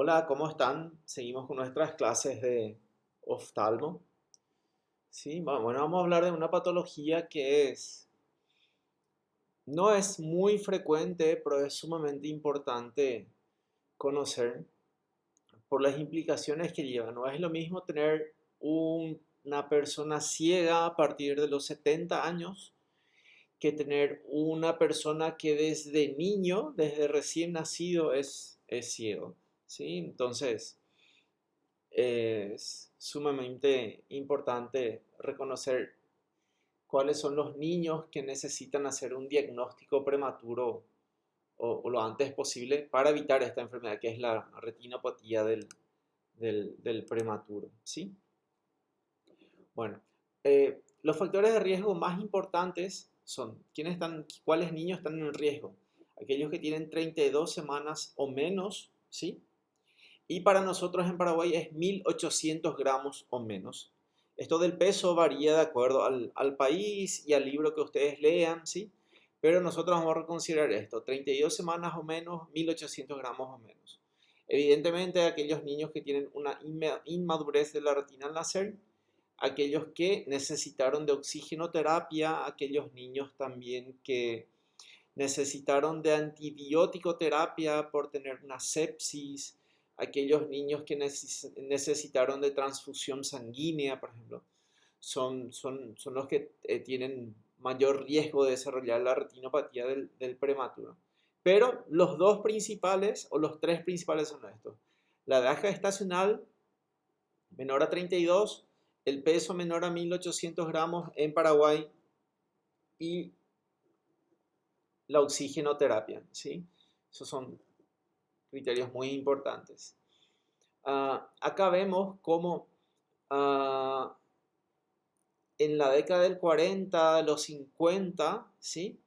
Hola, ¿cómo están? Seguimos con nuestras clases de oftalmo. Sí, bueno, vamos a hablar de una patología que no es muy frecuente, pero es sumamente importante conocer por las implicaciones que lleva. No es lo mismo tener una persona ciega a partir de los 70 años que tener una persona que desde niño, desde recién nacido, es ciego. ¿Sí? Entonces, es sumamente importante reconocer cuáles son los niños que necesitan hacer un diagnóstico prematuro o lo antes posible para evitar esta enfermedad que es la retinopatía del prematuro. ¿Sí? Bueno, los factores de riesgo más importantes son cuáles niños están en riesgo. Aquellos que tienen 32 semanas o menos, ¿sí? Y para nosotros en Paraguay es 1800 gramos o menos. Esto del peso varía de acuerdo al país y al libro que ustedes lean, ¿sí? Pero nosotros vamos a considerar esto, 32 semanas o menos, 1800 gramos o menos. Evidentemente, aquellos niños que tienen una inmadurez de la retina al nacer, aquellos que necesitaron de oxigenoterapia, aquellos niños también que necesitaron de antibiótico terapia por tener una sepsis, aquellos niños que necesitaron de transfusión sanguínea, por ejemplo, son los que tienen mayor riesgo de desarrollar la retinopatía del prematuro. Pero los dos principales o los tres principales son estos. La edad gestacional menor a 32, el peso menor a 1800 gramos en Paraguay y la oxigenoterapia, ¿sí? Esos son criterios muy importantes. Acá vemos cómo en la década del 40, los 50, ¿sí?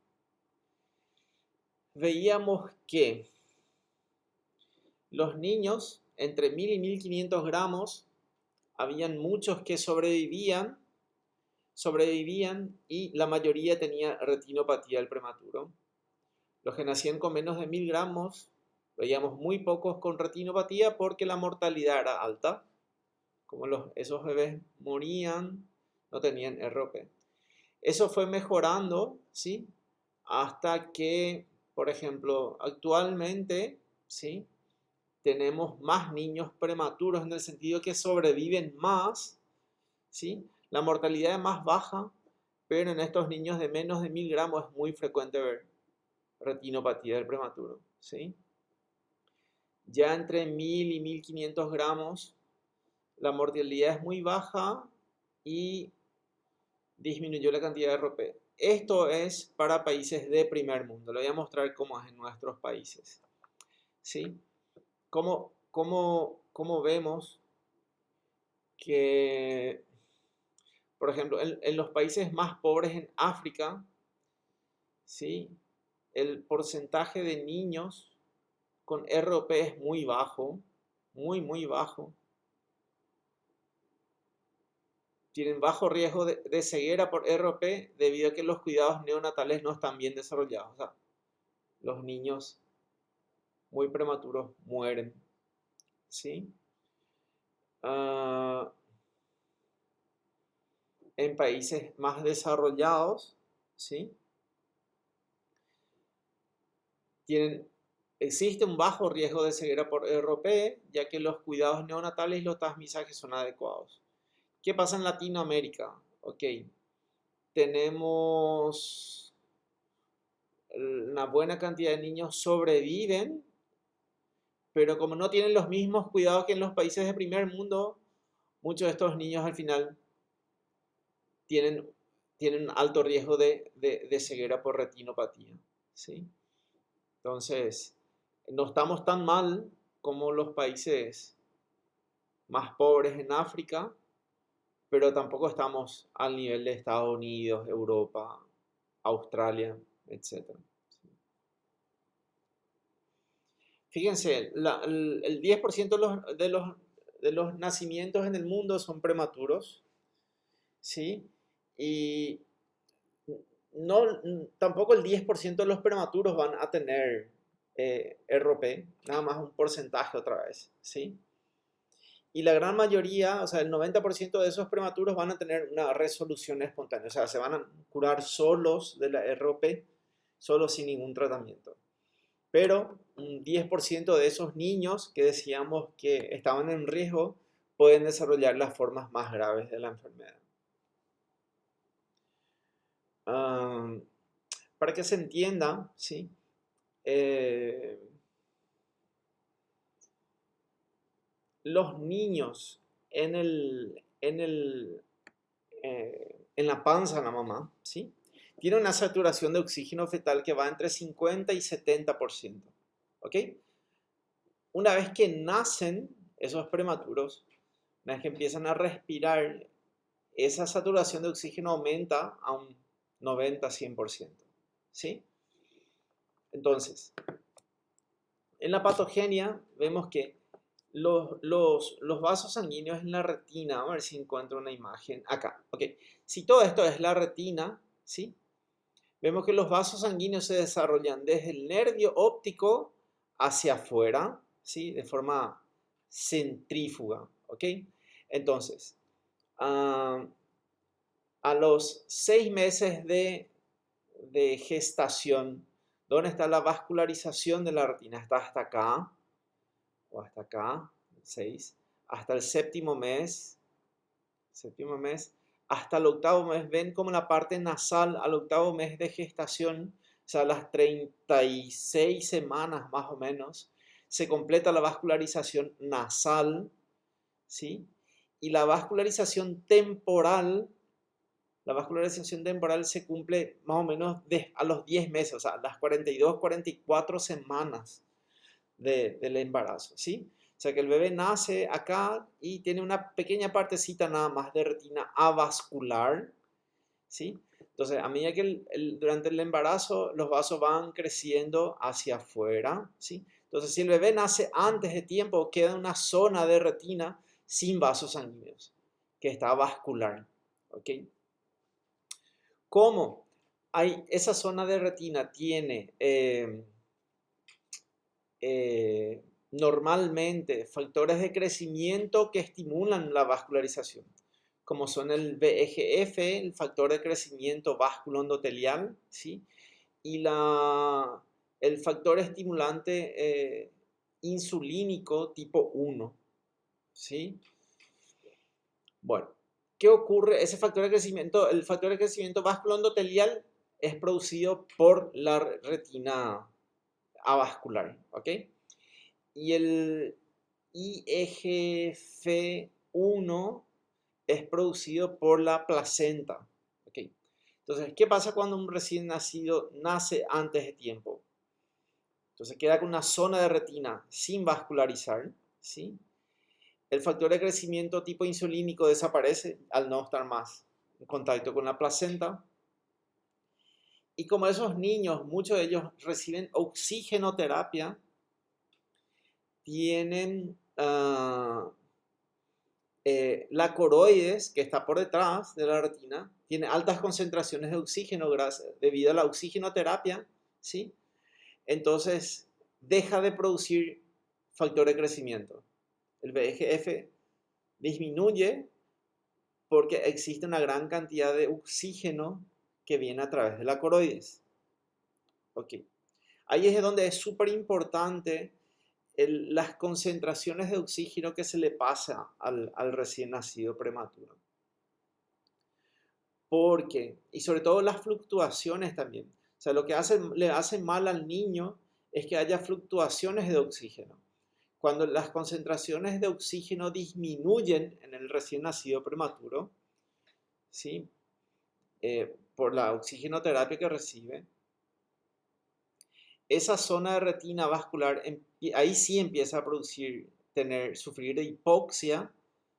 Veíamos que los niños entre 1000 y 1500 gramos, habían muchos que sobrevivían y la mayoría tenía retinopatía del prematuro. Los que nacían con menos de 1000 gramos, veíamos muy pocos con retinopatía porque la mortalidad era alta. Como esos bebés morían, no tenían ROP. Eso fue mejorando, ¿sí? Hasta que, por ejemplo, actualmente, ¿sí? Tenemos más niños prematuros en el sentido que sobreviven más, ¿sí? La mortalidad es más baja, pero en estos niños de menos de 1000 gramos es muy frecuente ver retinopatía del prematuro, ¿sí? Ya entre 1000 y 1500 gramos, la mortalidad es muy baja y disminuyó la cantidad de RP. Esto es para países de primer mundo. Le voy a mostrar cómo es en nuestros países. ¿Sí? ¿Cómo vemos que, por ejemplo, en los países más pobres en África, ¿sí? El porcentaje de niños con ROP es muy bajo, muy bajo. Tienen bajo riesgo de ceguera por ROP debido a que los cuidados neonatales no están bien desarrollados. O sea, los niños muy prematuros mueren. ¿Sí? Ah, en países más desarrollados, ¿sí? Existe un bajo riesgo de ceguera por ROP, ya que los cuidados neonatales y los transmisajes son adecuados. ¿Qué pasa en Latinoamérica? Ok, tenemos una buena cantidad de niños sobreviven, pero como no tienen los mismos cuidados que en los países de primer mundo, muchos de estos niños al final tienen, tienen alto riesgo de ceguera por retinopatía. ¿Sí? Entonces, no estamos tan mal como los países más pobres en África, pero tampoco estamos al nivel de Estados Unidos, Europa, Australia, etc. Fíjense, el 10% de los nacimientos en el mundo son prematuros, ¿sí? Y no, tampoco el 10% de los prematuros van a tener ROP, nada más un porcentaje otra vez, ¿sí? Y la gran mayoría, o sea, el 90% de esos prematuros van a tener una resolución espontánea, o sea, se van a curar solos de la ROP, solos sin ningún tratamiento. Pero un 10% de esos niños que decíamos que estaban en riesgo pueden desarrollar las formas más graves de la enfermedad. Para que se entienda, ¿sí? Los niños en la panza de la mamá, ¿sí? Tienen una saturación de oxígeno fetal que va entre 50 y 70%. ¿Ok? Una vez que nacen esos prematuros, una vez que empiezan a respirar, esa saturación de oxígeno aumenta a un 90-100%. ¿Sí? Entonces, en la patogenia vemos que los vasos sanguíneos en la retina, a ver si encuentro una imagen acá. Ok, si todo esto es la retina, ¿sí? Vemos que los vasos sanguíneos se desarrollan desde el nervio óptico hacia afuera, ¿sí? De forma centrífuga, ¿ok? Entonces, a los 6 meses de gestación, ¿dónde está la vascularización de la retina? Está hasta acá, o hasta acá, 6, hasta el séptimo mes, hasta el octavo mes. Ven como la parte nasal al octavo mes de gestación, o sea, las 36 semanas más o menos, se completa la vascularización nasal, ¿sí? Y la vascularización temporal se cumple más o menos a los 10 meses, o sea, las 42, 44 semanas del embarazo, ¿sí? O sea que el bebé nace acá y tiene una pequeña partecita nada más de retina avascular, ¿sí? Entonces, a medida que durante el embarazo los vasos van creciendo hacia afuera, ¿sí? Entonces, si el bebé nace antes de tiempo, queda una zona de retina sin vasos sanguíneos, que está vascular, ¿ok? ¿Cómo? Esa zona de retina tiene normalmente factores de crecimiento que estimulan la vascularización, como son el VEGF, el factor de crecimiento vasculoendotelial, ¿sí? Y el factor estimulante insulínico tipo 1, ¿sí? Bueno, ¿qué ocurre? Ese factor de crecimiento, el factor de crecimiento vasculoendotelial es producido por la retina avascular, ¿ok? Y el IGF-1 es producido por la placenta. ¿Ok? Entonces, ¿qué pasa cuando un recién nacido nace antes de tiempo? Entonces queda con una zona de retina sin vascularizar, ¿sí? El factor de crecimiento tipo insulínico desaparece al no estar más en contacto con la placenta. Y como esos niños, muchos de ellos reciben oxigenoterapia, tienen la coroides, que está por detrás de la retina, tiene altas concentraciones de oxígeno debido a la oxigenoterapia, ¿sí? Entonces deja de producir factor de crecimiento. El VEGF disminuye porque existe una gran cantidad de oxígeno que viene a través de la coroides. Ok. Ahí es donde es súper importante las concentraciones de oxígeno que se le pasa al recién nacido prematuro. Porque, y sobre todo las fluctuaciones también. O sea, lo que le hace mal al niño es que haya fluctuaciones de oxígeno. Cuando las concentraciones de oxígeno disminuyen en el recién nacido prematuro, ¿sí? Por la oxigenoterapia que recibe, esa zona de retina vascular, ahí sí empieza a sufrir de hipoxia,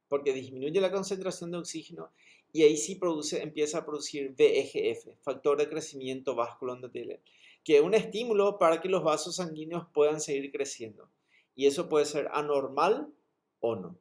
porque disminuye la concentración de oxígeno, y ahí sí empieza a producir VEGF, factor de crecimiento vasculoendotelial, que es un estímulo para que los vasos sanguíneos puedan seguir creciendo. Y eso puede ser anormal o no.